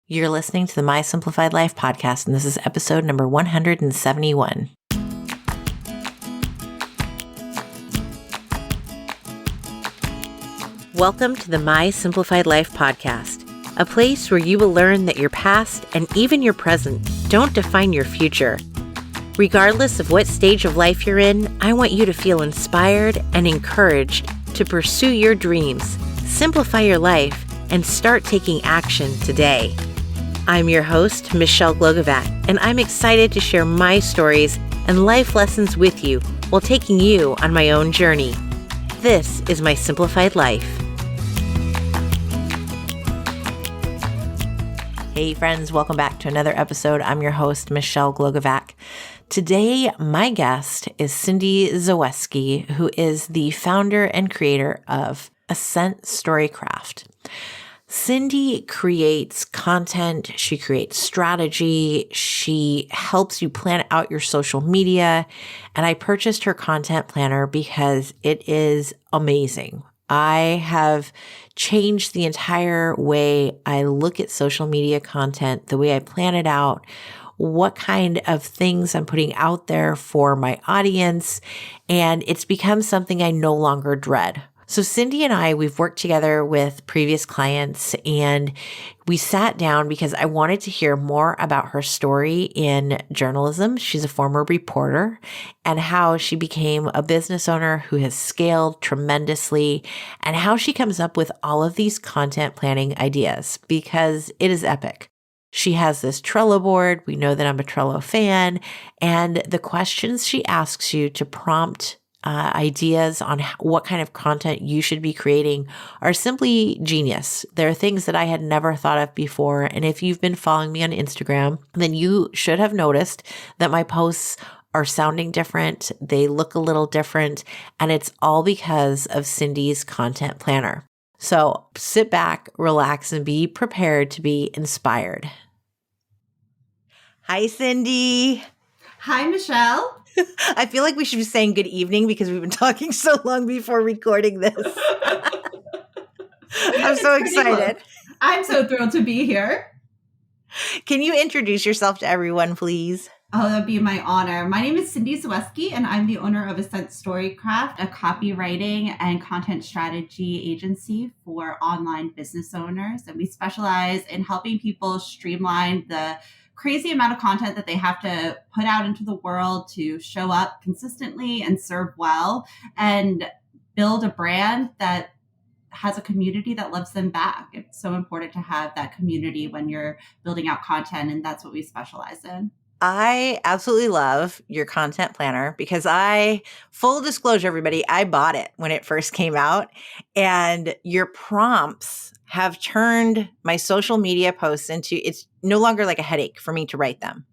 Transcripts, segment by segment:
You're listening to the My Simplified Life podcast, and this is episode number 171. Welcome to the My Simplified Life podcast, a place where you will learn that your past and even your present don't define your future. Regardless of what stage of life you're in, I want you to feel inspired and encouraged to pursue your dreams, simplify your life, and start taking action today. I'm your host, Michelle Glogovac, and I'm excited to share my stories and life lessons with you while taking you on my own journey. This is My Simplified Life. Hey friends, welcome back to another episode. I'm your host, Michelle Glogovac. Today, my guest is Cyndi Zaweski, who is the founder and creator of Ascent Storycraft. Cyndi creates content, she creates strategy, she helps you plan out your social media, and I purchased her content planner because it is amazing. I have changed the entire way I look at social media content, the way I plan it out, what kind of things I'm putting out there for my audience, and it's become something I no longer dread. So Cyndi and I, we've worked together with previous clients, and we sat down because I wanted to hear more about her story in journalism. She's a former reporter, and how she became a business owner who has scaled tremendously, and how she comes up with all of these content planning ideas, because it is epic. She has this Trello board. We know that I'm a Trello fan, and the questions she asks you to prompt ideas on what kind of content you should be creating are simply genius. There are things that I had never thought of before. And if you've been following me on Instagram, then you should have noticed that my posts are sounding different. They look a little different. And it's all because of Cyndi's content planner. So sit back, relax, and be prepared to be inspired. Hi, Cyndi. Hi, Michelle. I feel like we should be saying good evening because we've been talking so long before recording this. I'm so excited. I'm so thrilled to be here. Can you introduce yourself to everyone, please? Oh, that'd be my honor. My name is Cyndi Zaweski, and I'm the owner of Ascent Storycraft, a copywriting and content strategy agency for online business owners. And we specialize in helping people streamline the crazy amount of content that they have to put out into the world to show up consistently and serve well and build a brand that has a community that loves them back. It's so important to have that community when you're building out content, and that's what we specialize in. I absolutely love your content planner because full disclosure, everybody, I bought it when it first came out, and your prompts have turned my social media posts into, it's no longer like a headache for me to write them,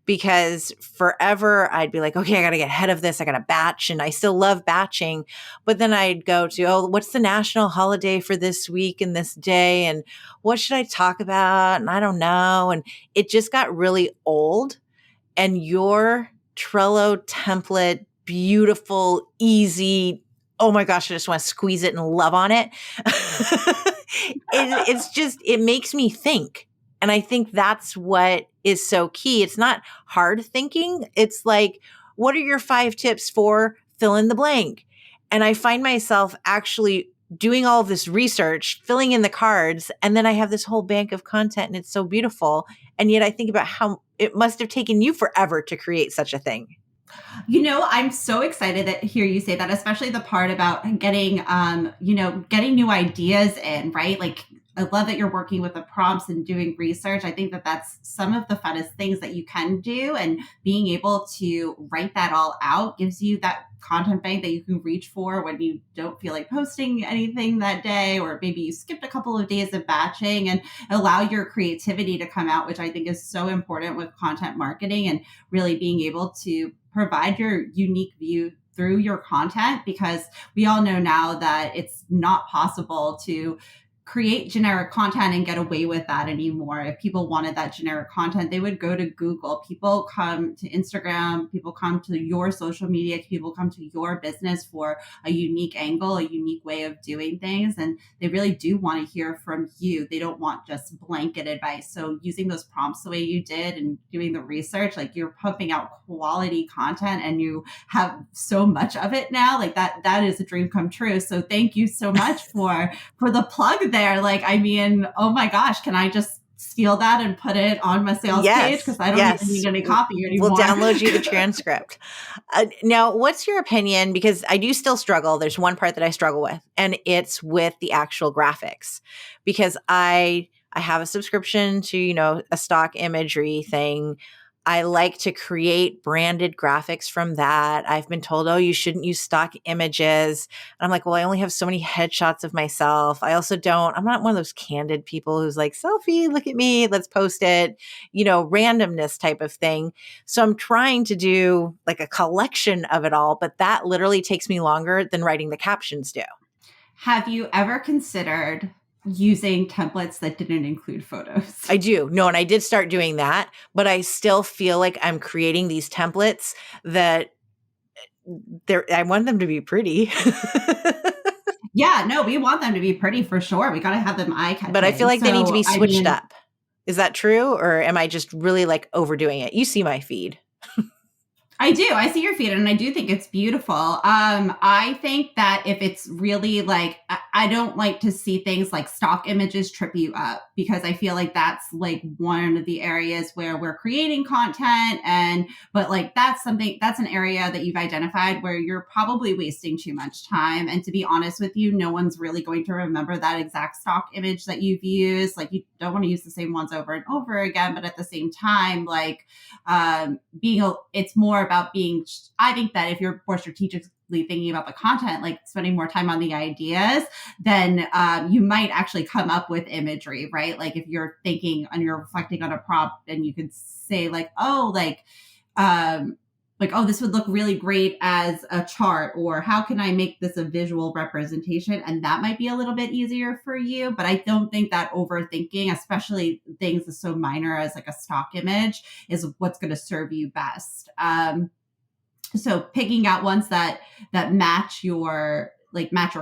because forever I'd be like, okay, I got to get ahead of this. I got to batch, and I still love batching, but then I'd go to, what's the national holiday for this week and this day? And what should I talk about? And I don't know. And it just got really old. And your Trello template, beautiful, easy. Oh my gosh, I just want to squeeze it and love on it. It makes me think. And I think that's what is so key. It's not hard thinking. It's like, what are your 5 tips for fill in the blank? And I find myself actually doing all of this research, filling in the cards, and then I have this whole bank of content, and it's so beautiful. And yet I think about how it must have taken you forever to create such a thing. You know, I'm so excited to hear you say that, especially the part about getting new ideas in, right? Like, I love that you're working with the prompts and doing research. I think that that's some of the funnest things that you can do. And being able to write that all out gives you that content bank that you can reach for when you don't feel like posting anything that day, or maybe you skipped a couple of days of batching, and allow your creativity to come out, which I think is so important with content marketing, and really being able to provide your unique view through your content, because we all know now that it's not possible to create generic content and get away with that anymore. If people wanted that generic content, they would go to Google. People come to Instagram, people come to your social media, people come to your business for a unique angle, a unique way of doing things. And they really do want to hear from you. They don't want just blanket advice. So using those prompts the way you did and doing the research, like you're pumping out quality content and you have so much of it now, like that is a dream come true. So thank you so much for the plug there. Like, I mean, oh my gosh, can I just steal that and put it on my sales page? Because I don't even need any copy anymore. We'll download you the transcript. Now, what's your opinion? Because I do still struggle. There's one part that I struggle with, and it's with the actual graphics. Because I have a subscription to, a stock imagery thing. I like to create branded graphics from that. I've been told, oh, you shouldn't use stock images. And I'm like, well, I only have so many headshots of myself. I'm not one of those candid people who's like, selfie, look at me, let's post it, randomness type of thing. So I'm trying to do like a collection of it all, but that literally takes me longer than writing the captions do. Have you ever considered using templates that didn't include photos? I do. No, and I did start doing that, but I still feel like I'm creating these templates that I want them to be pretty. Yeah, no, we want them to be pretty for sure. We got to have them eye-catching. But I feel like they need to be switched up. Is that true? Or am I just really like overdoing it? You see my feed. I do. I see your feed and I do think it's beautiful. I think that if it's really like, I don't like to see things like stock images trip you up, because I feel like that's like one of the areas where we're creating content, but like that's an area that you've identified where you're probably wasting too much time. And to be honest with you, no one's really going to remember that exact stock image that you've used. Like, you don't want to use the same ones over and over again, but at the same time, like it's more about being, I think that if you're more strategically thinking about the content, like spending more time on the ideas, then you might actually come up with imagery, right? Like if you're thinking and you're reflecting on a prompt and you could say like, oh, this would look really great as a chart, or how can I make this a visual representation? And that might be a little bit easier for you. But I don't think that overthinking, especially things as so minor as like a stock image, is what's going to serve you best. So picking out ones that match your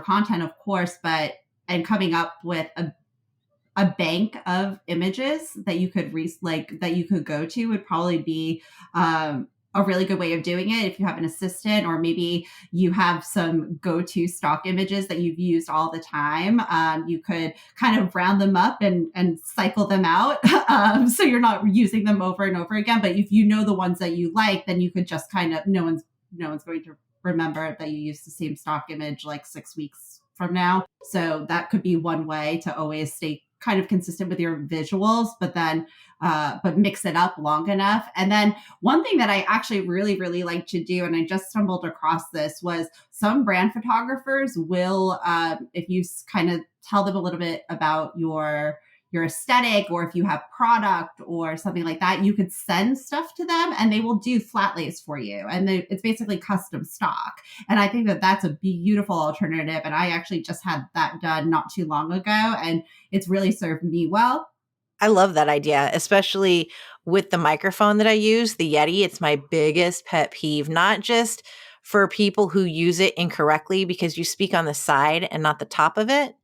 content, of course, and coming up with a bank of images that you could that you could go to would probably be a really good way of doing it. If you have an assistant, or maybe you have some go-to stock images that you've used all the time, you could kind of round them up and cycle them out. So you're not using them over and over again. But if you know the ones that you like, then you could just kind of, no one's going to remember that you used the same stock image like 6 weeks from now. So that could be one way to always stay kind of consistent with your visuals, but mix it up long enough. And then one thing that I actually really, really like to do, and I just stumbled across this, was some brand photographers will, if you kind of tell them a little bit about your aesthetic, or if you have product or something like that, you could send stuff to them and they will do flat lays for you. And it's basically custom stock. And I think that that's a beautiful alternative. And I actually just had that done not too long ago, and it's really served me well. I love that idea, especially with the microphone that I use, the Yeti. It's my biggest pet peeve, not just for people who use it incorrectly because you speak on the side and not the top of it,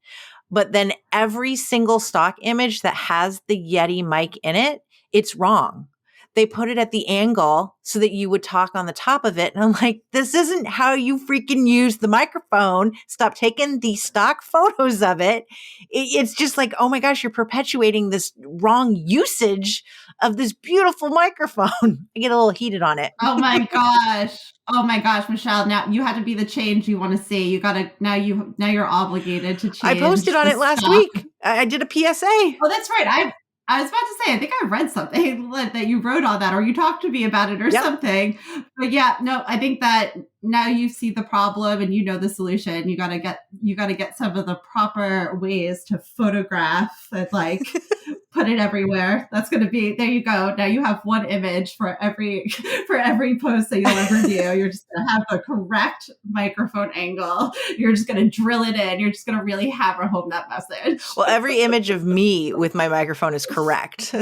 but then every single stock image that has the Yeti mic in it, it's wrong. They put it at the angle so that you would talk on the top of it. And I'm like, this isn't how you freaking use the microphone. Stop taking the stock photos of it. It's just like, oh my gosh, you're perpetuating this wrong usage of this beautiful microphone. I get a little heated on it. Oh my gosh. Oh my gosh, Michelle. Now you had to be the change you want to see. You got to, now you're obligated to change. I posted on it last week. I did a PSA. Oh, that's right. I was about to say, I think I read something that you wrote on that, or you talked to me about it or something. But yeah, no, I think that now you see the problem and you know the solution. You gotta get some of the proper ways to photograph and like put it everywhere. That's gonna be, there you go. Now you have one image for every post that you'll ever do. You're just gonna have the correct microphone angle. You're just gonna drill it in. You're just gonna really hammer home that message. Well, every image of me with my microphone is correct.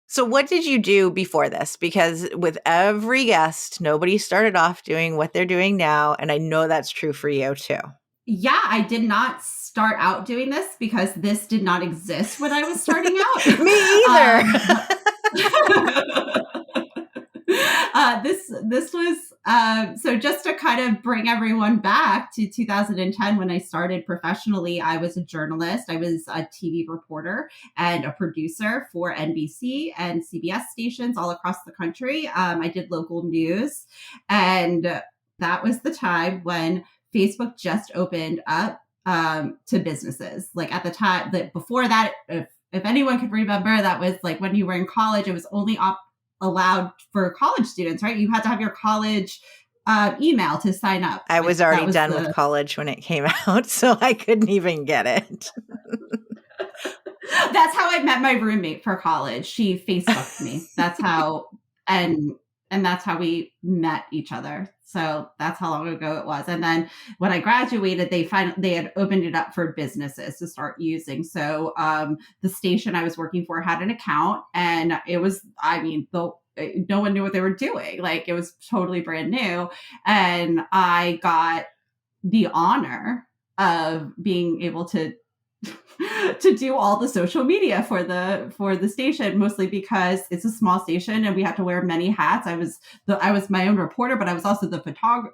So what did you do before this? Because with every guest, nobody started off doing what they're doing now. And I know that's true for you too. Yeah, I did not start out doing this because this did not exist when I was starting out. Me either. This was so just to kind of bring everyone back to 2010 when I started professionally. I was a journalist. I was a TV reporter and a producer for NBC and CBS stations all across the country. I did local news, and that was the time when Facebook just opened up to businesses. Like at the time, that before that, if anyone could remember, that was like when you were in college, it was only allowed for college students, right? You had to have your college email to sign up. I was already done with college when it came out, so I couldn't even get it. That's how I met my roommate for college. She Facebooked me. That's how, and that's how we met each other. So that's how long ago it was. And then when I graduated, they had opened it up for businesses to start using. So the station I was working for had an account, and it was, no one knew what they were doing. Like it was totally brand new. And I got the honor of being able to do all the social media for the station, mostly because it's a small station and we had to wear many hats. I was my own reporter, but I was also the photographer,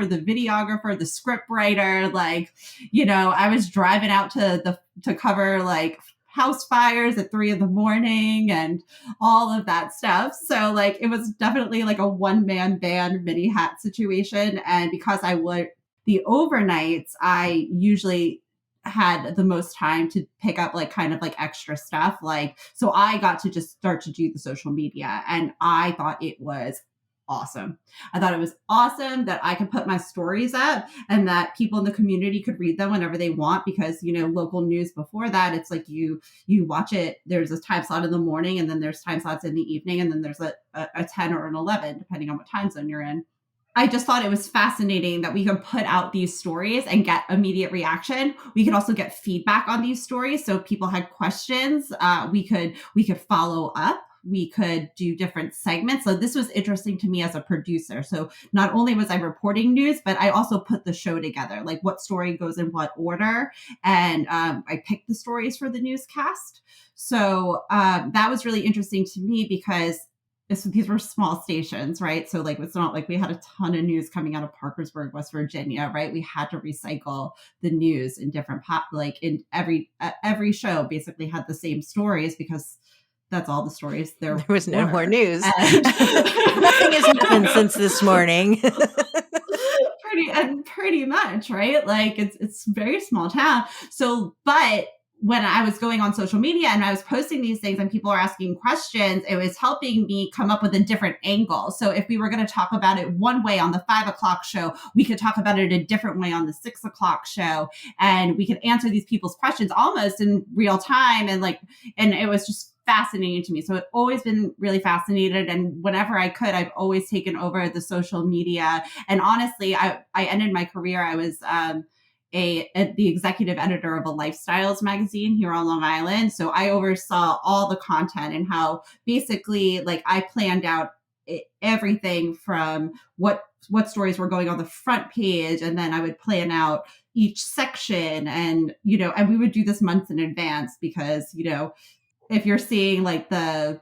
the videographer, the script writer. Like, I was driving out to cover like house fires at 3 a.m. and all of that stuff. So like, it was definitely like a one-man band mini hat situation. And because I would the overnights, I usually had the most time to pick up like kind of like extra stuff. Like, so I got to just start to do the social media, and I thought it was awesome. I thought it was awesome that I could put my stories up and that people in the community could read them whenever they want, because, local news before that, it's like you watch it. There's a time slot in the morning, and then there's time slots in the evening, and then there's a 10 or an 11, depending on what time zone you're in. I just thought it was fascinating that we could put out these stories and get immediate reaction. We could also get feedback on these stories. So if people had questions, we could follow up. We could do different segments. So this was interesting to me as a producer. So not only was I reporting news, but I also put the show together, like what story goes in what order. And I picked the stories for the newscast. So that was really interesting to me because these were small stations, right? So like, it's not like we had a ton of news coming out of Parkersburg, West Virginia, right? We had to recycle the news in different in every show basically had the same stories, because that's all the stories there was no more news. Nothing has happened since this morning. pretty much, right? Like it's a very small town. So, but when I was going on social media and I was posting these things and people are asking questions, it was helping me come up with a different angle. So if we were going to talk about it one way on the 5 o'clock show, we could talk about it a different way on the 6 o'clock show. And we could answer these people's questions almost in real time. And it was just fascinating to me. So I've always been really fascinated. And whenever I could, I've always taken over the social media. And honestly, I ended my career. I was, the executive editor of a lifestyles magazine here on Long Island. So I oversaw all the content and how basically like I planned out everything from what stories were going on the front page. And then I would plan out each section and we would do this months in advance because, if you're seeing like the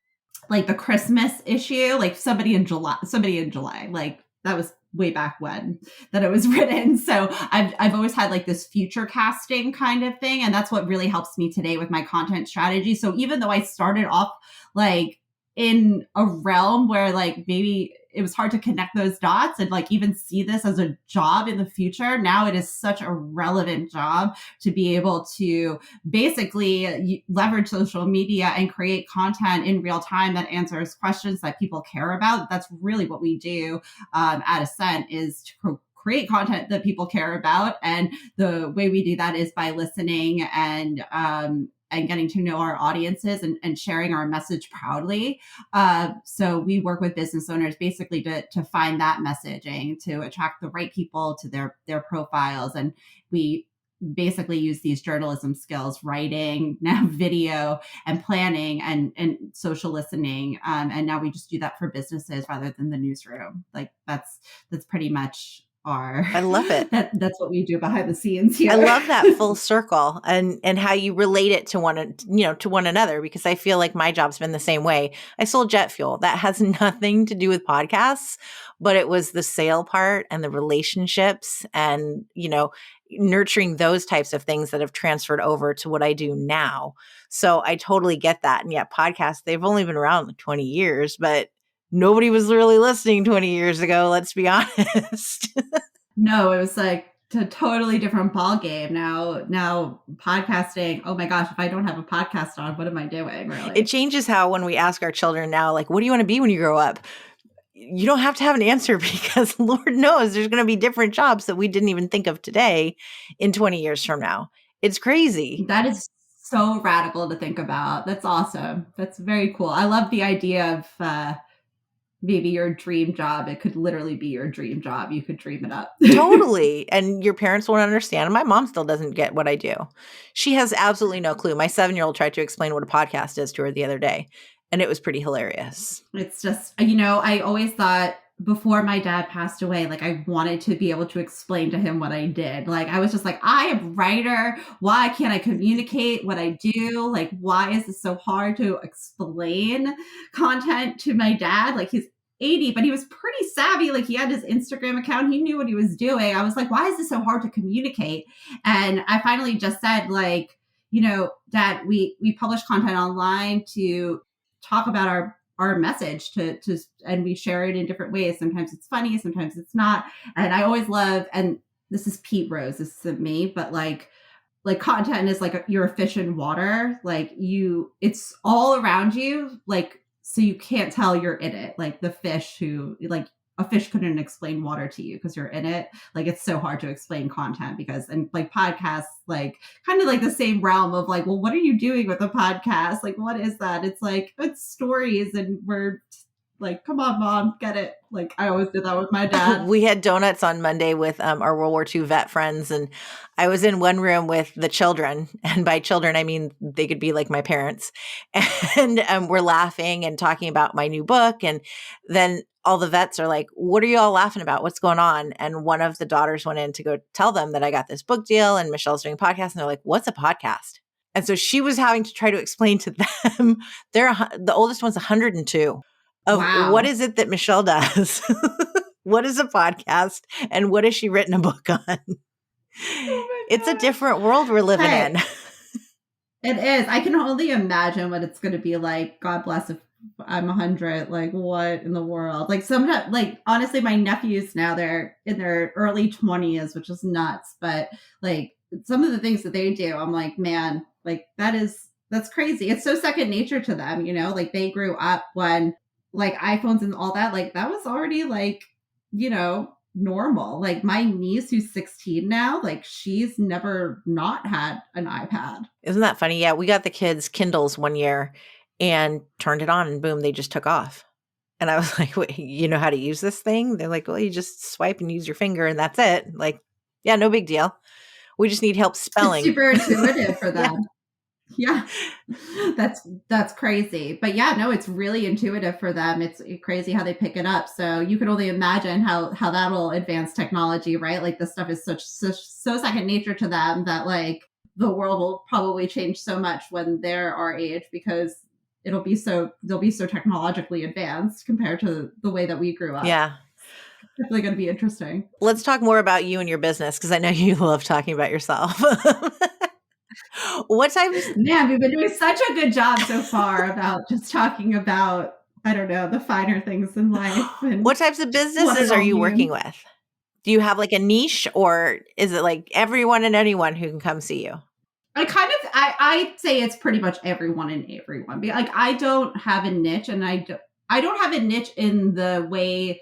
Christmas issue, like somebody in July, like that was way back when that it was written. So I've always had like this future casting kind of thing. And that's what really helps me today with my content strategy. So even though I started off like in a realm where like maybe it was hard to connect those dots and like even see this as a job in the future. Now it is such a relevant job to be able to basically leverage social media and create content in real time that answers questions that people care about. That's really what we do at Ascent, is to create content that people care about. And the way we do that is by listening and getting to know our audiences and sharing our message proudly. So we work with business owners basically to find that messaging, to attract the right people to their profiles. And we basically use these journalism skills, writing, now video, and planning, and social listening. And now we just do that for businesses rather than the newsroom. Like that's pretty much I love it. That's what we do behind the scenes here. I love that full circle and how you relate it to one another, because I feel like my job's been the same way. I sold jet fuel. That has nothing to do with podcasts, but it was the sale part and the relationships and, nurturing those types of things that have transferred over to what I do now. So I totally get that. And yet podcasts, they've only been around like 20 years, but nobody was really listening 20 years ago. Let's be honest. No, it was like a totally different ball game. Now podcasting, oh my gosh, if I don't have a podcast on, what am I doing, really? It changes how when we ask our children now, like, what do you want to be when you grow up? You don't have to have an answer, because Lord knows there's going to be different jobs that we didn't even think of today in 20 years from now. It's crazy. That is so radical to think about. That's awesome. That's very cool. I love the idea of maybe your dream job. It could literally be your dream job. You could dream it up. Totally. And your parents won't understand. And my mom still doesn't get what I do. She has absolutely no clue. My 7-year-old tried to explain what a podcast is to her the other day, and it was pretty hilarious. It's just, I always thought before my dad passed away, like I wanted to be able to explain to him what I did. Like I was just like, I am a writer. Why can't I communicate what I do? Like, why is this so hard to explain content to my dad? Like he's 80, but he was pretty savvy. Like he had his Instagram account. He knew what he was doing. I was like, why is this so hard to communicate? And I finally just said, like, Dad, we publish content online to talk about our message and we share it in different ways. Sometimes it's funny, sometimes it's not. And I always love, and this is Pete Rose, this isn't me, but like content is like you're a fish in water. Like it's all around you. Like, so you can't tell you're in it. Like the fish like a fish couldn't explain water to you because you're in it. Like it's so hard to explain content and like podcasts, like kind of like the same realm of like, well, what are you doing with a podcast? Like, what is that? It's like, it's stories, and we're like, come on, Mom, get it. Like I always did that with my dad. We had donuts on Monday with our World War II vet friends, and I was in one room with the children, and by children I mean they could be like my parents, and we're laughing and talking about my new book, and then all the vets are like, what are you all laughing about? What's going on? And one of the daughters went in to go tell them that I got this book deal and Michelle's doing a podcast, and they're like, what's a podcast? And so she was having to try to explain to them, the oldest one's 102. Wow. What is it that Michelle does? What is a podcast? And what has she written a book on? It's a different world we're living in. It is. I can only imagine what it's going to be like. God bless if I'm 100. Like, what in the world? Like, sometimes, like, honestly, my nephews now, they're in their early 20s, which is nuts. But like, some of the things that they do, I'm like, man, like, that's crazy. It's so second nature to them, like they grew up when like iPhones and all that, like that was already like, normal. Like my niece who's 16 now, like she's never not had an iPad. Isn't that funny? Yeah. We got the kids Kindles one year and turned it on and boom, they just took off. And I was like, wait, you know how to use this thing? They're like, well, you just swipe and use your finger and that's it. Like, yeah, no big deal. We just need help spelling. It's super intuitive for them. Yeah. That's crazy. But yeah, no, it's really intuitive for them. It's crazy how they pick it up. So you can only imagine how that'll advance technology, right? Like this stuff is so second nature to them that like the world will probably change so much when they're our age, because they'll be so technologically advanced compared to the way that we grew up. Yeah. It's definitely going to be interesting. Let's talk more about you and your business, because I know you love talking about yourself. What type of... Man, we've been doing such a good job so far about just talking about I don't know, the finer things in life and What types of what it businesses are all you working means. with? Do you have like a niche, or is it like everyone and anyone who can come see you? I'd say it's pretty much everyone and everyone. Like I don't have a niche, and I don't have a niche in the way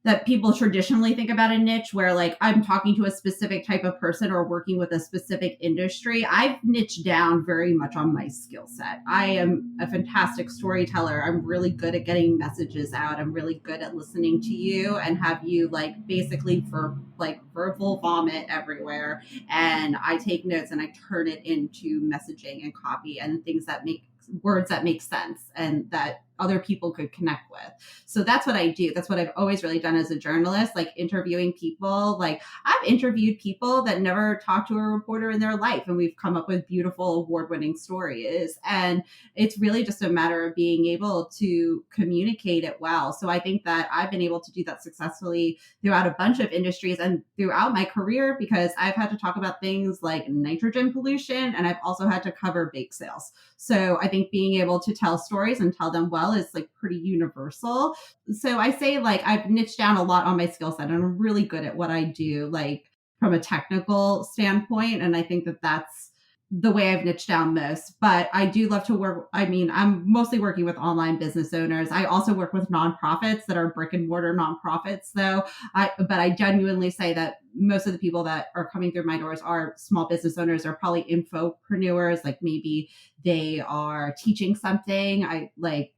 that people traditionally think about a niche, where like I'm talking to a specific type of person or working with a specific industry. I've niched down very much on my skill set. I am a fantastic storyteller. I'm really good at getting messages out. I'm really good at listening to you and have you like basically for like verbal vomit everywhere. And I take notes and I turn it into messaging and copy and things that make words that make sense and that other people could connect with. So that's what I do. That's what I've always really done as a journalist, like interviewing people. Like I've interviewed people that never talked to a reporter in their life, and we've come up with beautiful award-winning stories. And it's really just a matter of being able to communicate it well. So I think that I've been able to do that successfully throughout a bunch of industries and throughout my career, because I've had to talk about things like nitrogen pollution, and I've also had to cover bake sales. So I think being able to tell stories and tell them well is like pretty universal. So I say like I've niched down a lot on my skill set, and I'm really good at what I do, like from a technical standpoint. And I think that that's the way I've niched down most. But I do love to work. I mean, I'm mostly working with online business owners. I also work with nonprofits that are brick and mortar nonprofits, though. But I genuinely say that most of the people that are coming through my doors are small business owners, or probably infopreneurs. Like maybe they are teaching something. I like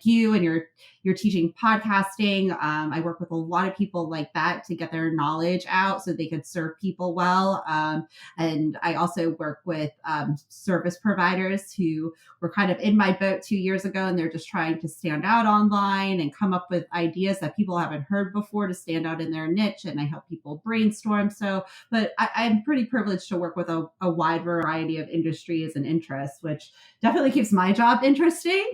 you, and you're teaching podcasting. I work with a lot of people like that to get their knowledge out so they could serve people well. And I also work with service providers who were kind of in my boat 2 years ago, and they're just trying to stand out online and come up with ideas that people haven't heard before to stand out in their niche. And I help people brainstorm. So, but I'm pretty privileged to work with a wide variety of industries and interests, which definitely keeps my job interesting.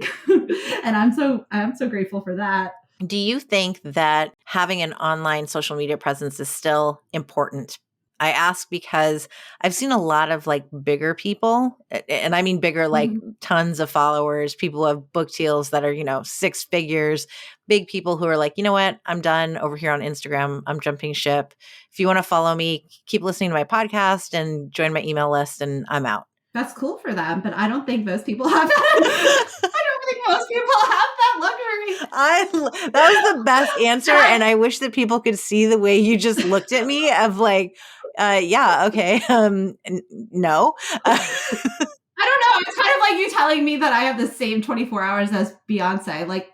And I'm so grateful for that. Do you think that having an online social media presence is still important? I ask because I've seen a lot of like bigger people, and I mean bigger, like Mhm. tons of followers, people who have book deals that are, six figures, big people who are like, you know what, I'm done over here on Instagram. I'm jumping ship. If you want to follow me, keep listening to my podcast and join my email list, and I'm out. That's cool for them, but I don't think most people have that. I don't think most people have that luxury. That was the best answer, and I wish that people could see the way you just looked at me of like, yeah, okay, no. I don't know. It's kind of like you telling me that I have the same 24 hours as Beyonce. Like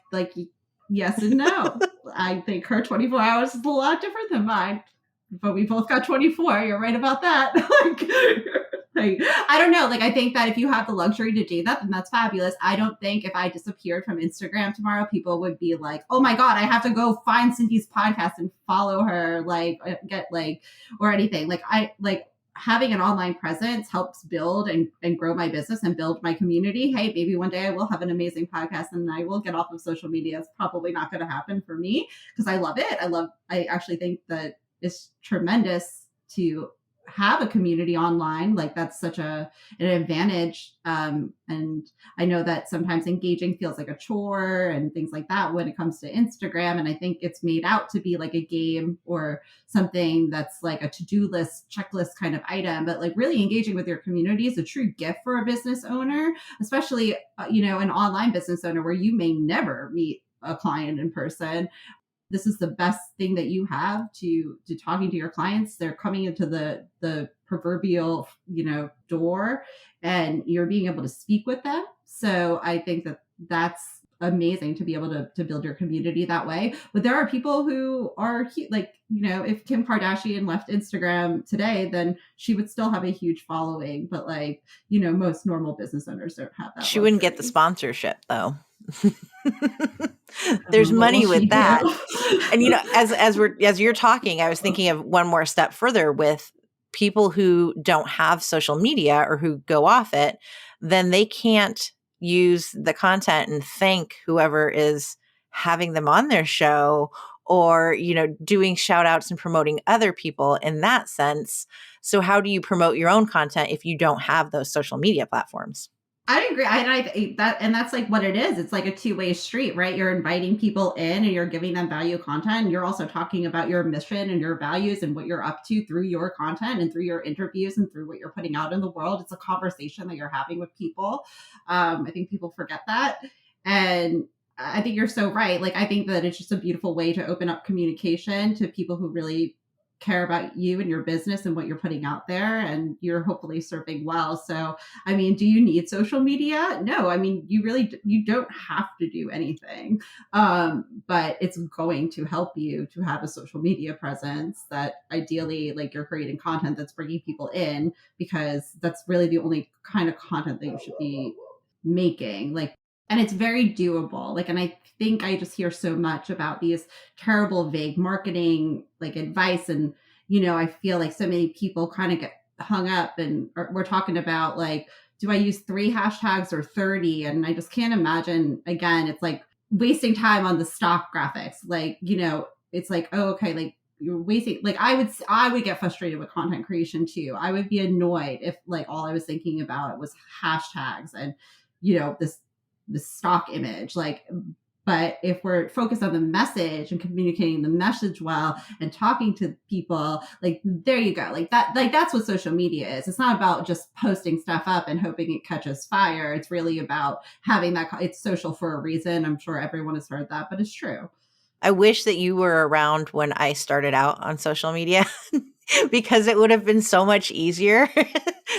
yes and no. I think her 24 hours is a lot different than mine. But we both got 24. You're right about that. like, I don't know. Like, I think that if you have the luxury to do that, then that's fabulous. I don't think if I disappeared from Instagram tomorrow, people would be like, oh my God, I have to go find Cyndi's podcast and follow her, like, get like, or anything. Like having an online presence helps build and grow my business and build my community. Hey, maybe one day I will have an amazing podcast and I will get off of social media. It's probably not going to happen for me because I love it. I actually think that it's tremendous to have a community online. Like that's such an advantage. And I know that sometimes engaging feels like a chore and things like that when it comes to Instagram. And I think it's made out to be like a game or something that's like a to-do list, checklist kind of item. But like really engaging with your community is a true gift for a business owner, especially, an online business owner where you may never meet a client in person. This is the best thing that you have to talking to your clients. They're coming into the proverbial door, and you're being able to speak with them. So I think that that's amazing to be able to build your community that way. But there are people who are like, if Kim Kardashian left Instagram today, then she would still have a huge following. But like, most normal business owners don't have that She wouldn't get the luxury. sponsorship though. There's What will money she with that. do? And as you're talking, I was thinking of one more step further with people who don't have social media or who go off it, then they can't use the content and thank whoever is having them on their show, or doing shout outs and promoting other people in that sense. So how do you promote your own content if you don't have those social media platforms? I agree. I think that, and that's like what it is. It's like a two-way street, right? You're inviting people in and you're giving them value content. And you're also talking about your mission and your values and what you're up to through your content and through your interviews and through what you're putting out in the world. It's a conversation that you're having with people. I think people forget that. And I think you're so right. Like, I think that it's just a beautiful way to open up communication to people who really care about you and your business and what you're putting out there, and you're hopefully serving well. So I mean, do you need social media? No, I mean, you don't have to do anything, but it's going to help you to have a social media presence that ideally, like, you're creating content that's bringing people in, because that's really the only kind of content that you should be making. Like, and it's very doable. Like, and I think I just hear so much about these terrible vague marketing like advice, and I feel like so many people kind of get hung up, and we're talking about like, do I use 3 hashtags or 30? And I just can't imagine, again, it's like wasting time on the stock graphics. Like, it's like, oh, okay, like you're wasting, like, I would get frustrated with content creation too. I would be annoyed if like all I was thinking about was hashtags and this stock image. Like, but if we're focused on the message and communicating the message well and talking to people, like, there you go. Like that, like that's what social media is. It's not about just posting stuff up and hoping it catches fire. It's really about having that. It's social for a reason. I'm sure everyone has heard that, but it's true. I wish that you were around when I started out on social media because it would have been so much easier.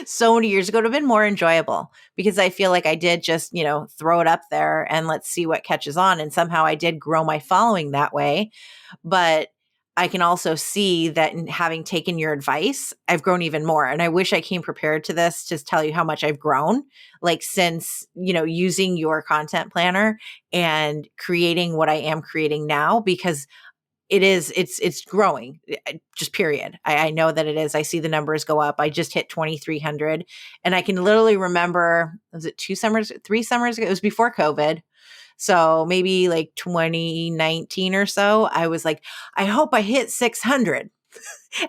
So many years ago, it would have been more enjoyable because I feel like I did just, throw it up there and let's see what catches on. And somehow I did grow my following that way. But I can also see that in having taken your advice, I've grown even more. And I wish I came prepared to this to tell you how much I've grown, like since, using your content planner and creating what I am creating now, because it's growing, just period. I know that it is. I see the numbers go up. I just hit 2,300 and I can literally remember, was it 3 summers ago? It was before COVID. So maybe like 2019 or so, I was like, I hope I hit 600.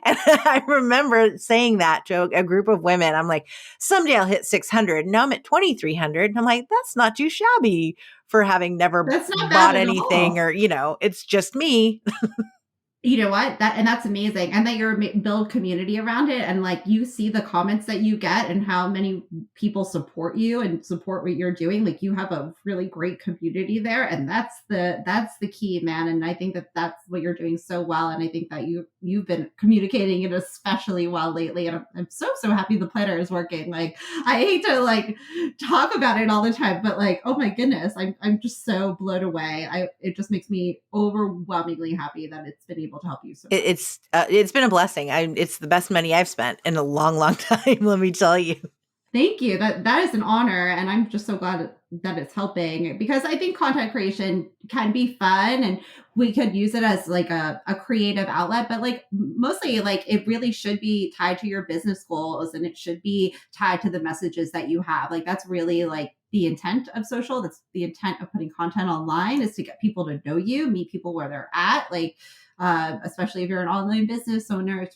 And I remember saying that to a group of women. I'm like, someday I'll hit 600. Now I'm at 2,300. And I'm like, that's not too shabby for having never That's not bad bought at anything, all. or, it's just me. You know what, that's amazing, and that you're build community around it, and like you see the comments that you get and how many people support you and support what you're doing. Like, you have a really great community there, and that's the key, man. And I think that that's what you're doing so well, and I think that you've been communicating it especially well lately, and I'm so happy the planner is working. Like, I hate to like talk about it all the time, but like, oh my goodness, I'm just so blown away. It just makes me overwhelmingly happy that it's been able to help you so much. It's been a blessing. It's the best money I've spent in a long, long time. Let me tell you. Thank you. That is an honor, and I'm just so glad that it's helping, because I think content creation can be fun, and we could use it as like a creative outlet, but like mostly like it really should be tied to your business goals, and it should be tied to the messages that you have. Like, that's really like the intent of social. That's the intent of putting content online, is to get people to know you, meet people where they're at. Like, especially if you're an online business owner, it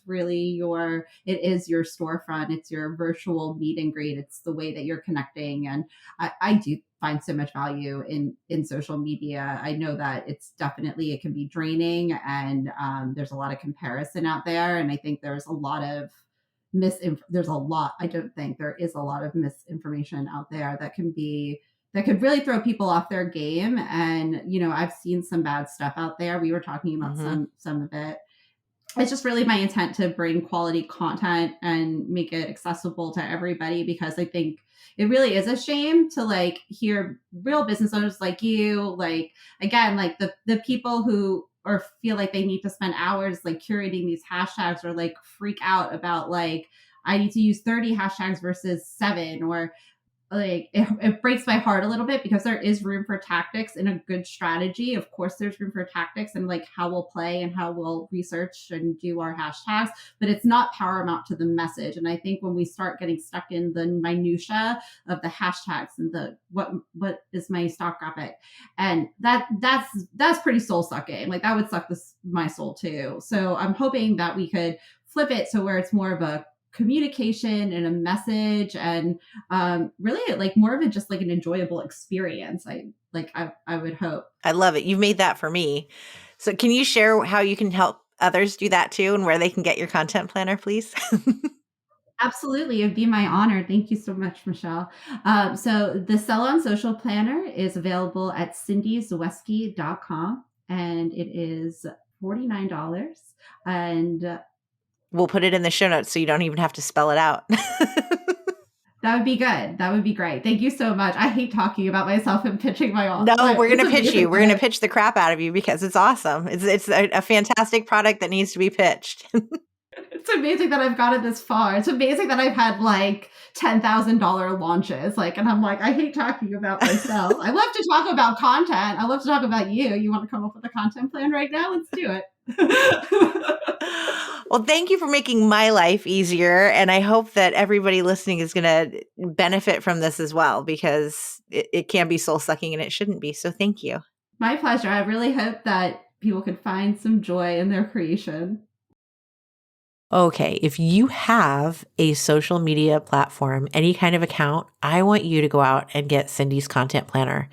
is your storefront, it's your virtual meet and greet, it's the way that you're connecting. And I do find so much value in social media. I know that it can be draining, and there's a lot of comparison out there, and I think there's a lot of I don't think there is a lot of misinformation out there that could really throw people off their game. And I've seen some bad stuff out there. We were talking about Mm-hmm. some of it. It's just really my intent to bring quality content and make it accessible to everybody, because I think it really is a shame to like hear real business owners like you, like, again, like the people who or feel like they need to spend hours like curating these hashtags, or like freak out about like, I need to use 30 hashtags versus 7, or like it breaks my heart a little bit, because there is room for tactics in a good strategy. Of course there's room for tactics and like how we'll play and how we'll research and do our hashtags, but it's not paramount to the message. And I think when we start getting stuck in the minutia of the hashtags and the what is my stock graphic, and that's pretty soul sucking. Like, that would suck my soul too. So I'm hoping that we could flip it to where it's more of a communication and a message, and really like more of it just like an enjoyable experience. I would hope. I love it. You've made that for me. So can you share how you can help others do that too and where they can get your content planner, please? Absolutely. It'd be my honor. Thank you so much, Michelle. So the Sell on Social Planner is available at CyndiZaweski.com, and it is $49. And we'll put it in the show notes so you don't even have to spell it out. that would be good. That would be great. Thank you so much. I hate talking about myself and pitching my own. No, we're going to pitch you. We're going to pitch the crap out of you because it's awesome. It's a fantastic product that needs to be pitched. It's amazing that I've gotten this far. It's amazing that I've had like $10,000 launches. And I'm like, I hate talking about myself. I love to talk about content. I love to talk about you. You want to come up with a content plan right now? Let's do it. Well, thank you for making my life easier. And I hope that everybody listening is going to benefit from this as well, because it can be soul sucking and it shouldn't be. So thank you. My pleasure. I really hope that people can find some joy in their creation. Okay, if you have a social media platform, any kind of account, I want you to go out and get Cyndi's content planner.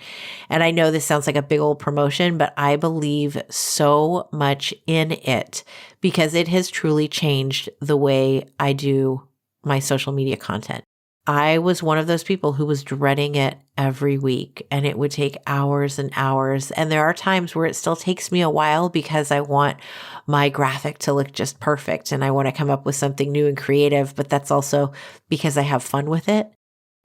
And I know this sounds like a big old promotion, but I believe so much in it because it has truly changed the way I do my social media content. I was one of those people who was dreading it every week, and it would take hours and hours. And there are times where it still takes me a while because I want my graphic to look just perfect and I want to come up with something new and creative, but that's also because I have fun with it.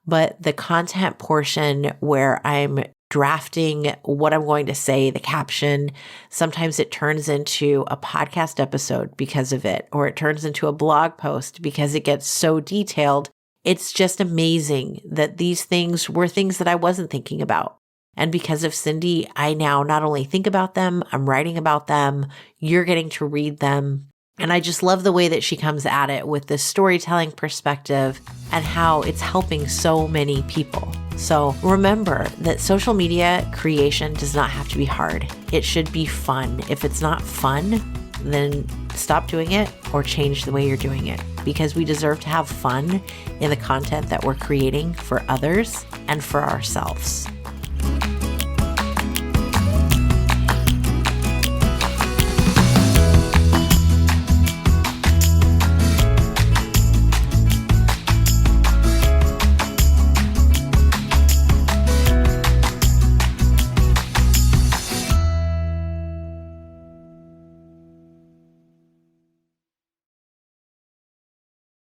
But the content portion where I'm drafting what I'm going to say, the caption, sometimes it turns into a podcast episode because of it, or it turns into a blog post because it gets so detailed. It's just amazing that these things were things that I wasn't thinking about. And because of Cyndi, I now not only think about them, I'm writing about them, you're getting to read them. And I just love the way that she comes at it with this storytelling perspective and how it's helping so many people. So remember that social media creation does not have to be hard. It should be fun. If it's not fun, then stop doing it or change the way you're doing it, because we deserve to have fun in the content that we're creating for others and for ourselves.